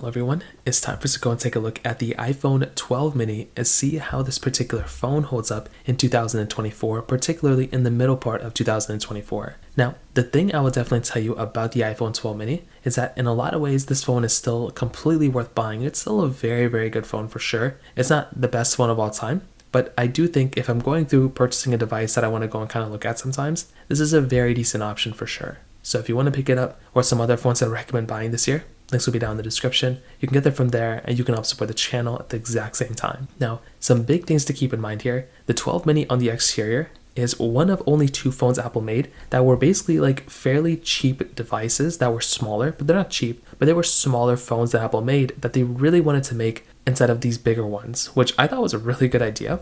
Well, everyone, it's time for us to go and take a look at the iPhone 12 mini and see how this particular phone holds up in 2024, particularly in the middle part of 2024. Now, the thing I will definitely tell you about the iPhone 12 mini is that in a lot of ways, this phone is still completely worth buying. It's still a very, very good phone for sure. It's not the best phone of all time, but I do think if I'm going through purchasing a device that I want to go and kind of look at sometimes, this is a very decent option for sure. So if you want to pick it up or some other phones that I recommend buying this year, links will be down in the description. You can get there from there and you can help support the channel at the exact same time. Now, some big things to keep in mind here. The 12 mini on the exterior is one of only two phones Apple made that were basically like fairly cheap devices that were smaller, but they're not cheap, but they were smaller phones that Apple made that they really wanted to make instead of these bigger ones, which I thought was a really good idea.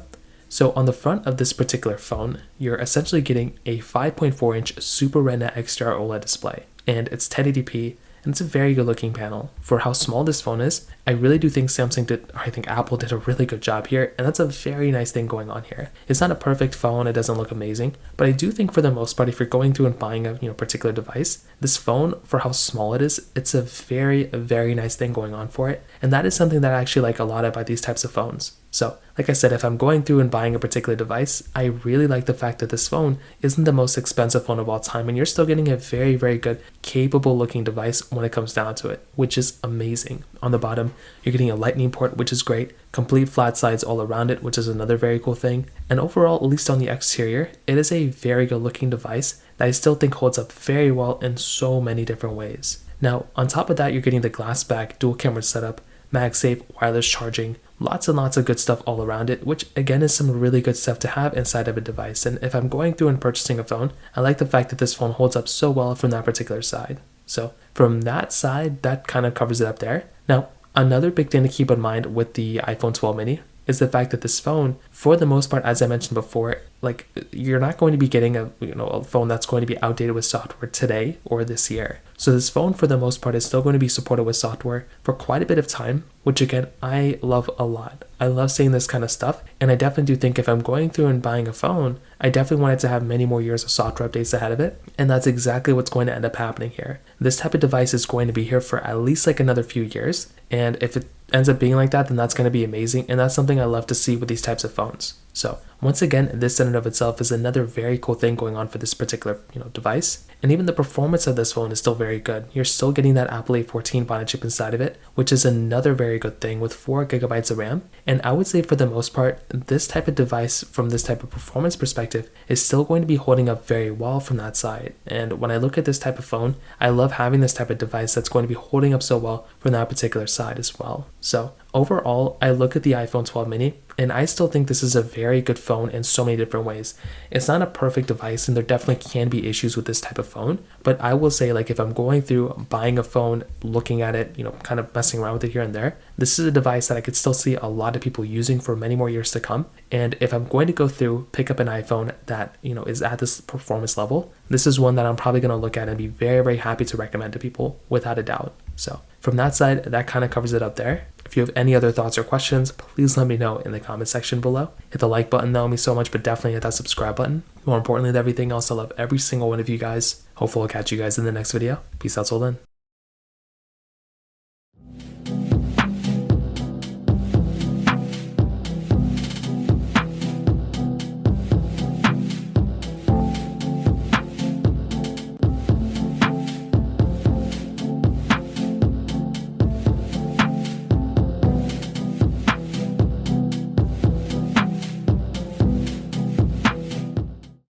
So on the front of this particular phone, you're essentially getting a 5.4-inch Super Retina XDR OLED display, and it's 1080p, and it's a very good looking panel. For how small this phone is, I really do think Apple did a really good job here, and that's a very nice thing going on here. It's not a perfect phone, it doesn't look amazing, but I do think for the most part, if you're going through and buying a particular device, this phone, for how small it is, it's a very, very nice thing going on for it, and that is something that I actually like a lot about these types of phones. So, like I said, if I'm going through and buying a particular device, I really like the fact that this phone isn't the most expensive phone of all time, and you're still getting a very, very good, capable looking device when it comes down to it, which is amazing. On the bottom, you're getting a lightning port, which is great, complete flat sides all around it, which is another very cool thing, and overall, at least on the exterior, it is a very good looking device that I still think holds up very well in so many different ways. Now, on top of that, you're getting the glass back, dual camera setup, MagSafe, wireless charging, lots and lots of good stuff all around it, which again is some really good stuff to have inside of a device. And if I'm going through and purchasing a phone, I like the fact that this phone holds up so well from that particular side. So from that side, that kind of covers it up there. Now, another big thing to keep in mind with the iPhone 12 mini is the fact that this phone, for the most part, as I mentioned before, like you're not going to be getting a phone that's going to be outdated with software today or this year. So this phone, for the most part, is still going to be supported with software for quite a bit of time, which again, I love a lot. I love seeing this kind of stuff, and I definitely do think if I'm going through and buying a phone, I definitely want it to have many more years of software updates ahead of it, and that's exactly what's going to end up happening here. This type of device is going to be here for at least like another few years, and if it ends up being like that, then that's going to be amazing, and that's something I love to see with these types of phones. So once again, this in and of itself is another very cool thing going on for this particular device. And even the performance of this phone is still very good. You're still getting that Apple A14 Bionic chip inside of it, which is another very good thing with 4 gigabytes of RAM. And I would say for the most part, this type of device from this type of performance perspective is still going to be holding up very well from that side. And when I look at this type of phone, I love having this type of device that's going to be holding up so well from that particular side as well. So overall, I look at the iPhone 12 mini and I still think this is a very good phone in so many different ways. It's not a perfect device and there definitely can be issues with this type of phone, but I will say, like, if I'm going through buying a phone, looking at it, kind of messing around with it here and there, this is a device that I could still see a lot of people using for many more years to come. And if I'm going to go through, pick up an iPhone that, is at this performance level, this is one that I'm probably going to look at and be very, very happy to recommend to people without a doubt. So from that side, that kind of covers it up there. If you have any other thoughts or questions, please let me know in the comment section below. Hit the like button, that would mean so much, but definitely hit that subscribe button. More importantly than everything else, I love every single one of you guys. Hopefully I'll catch you guys in the next video. Peace out till then.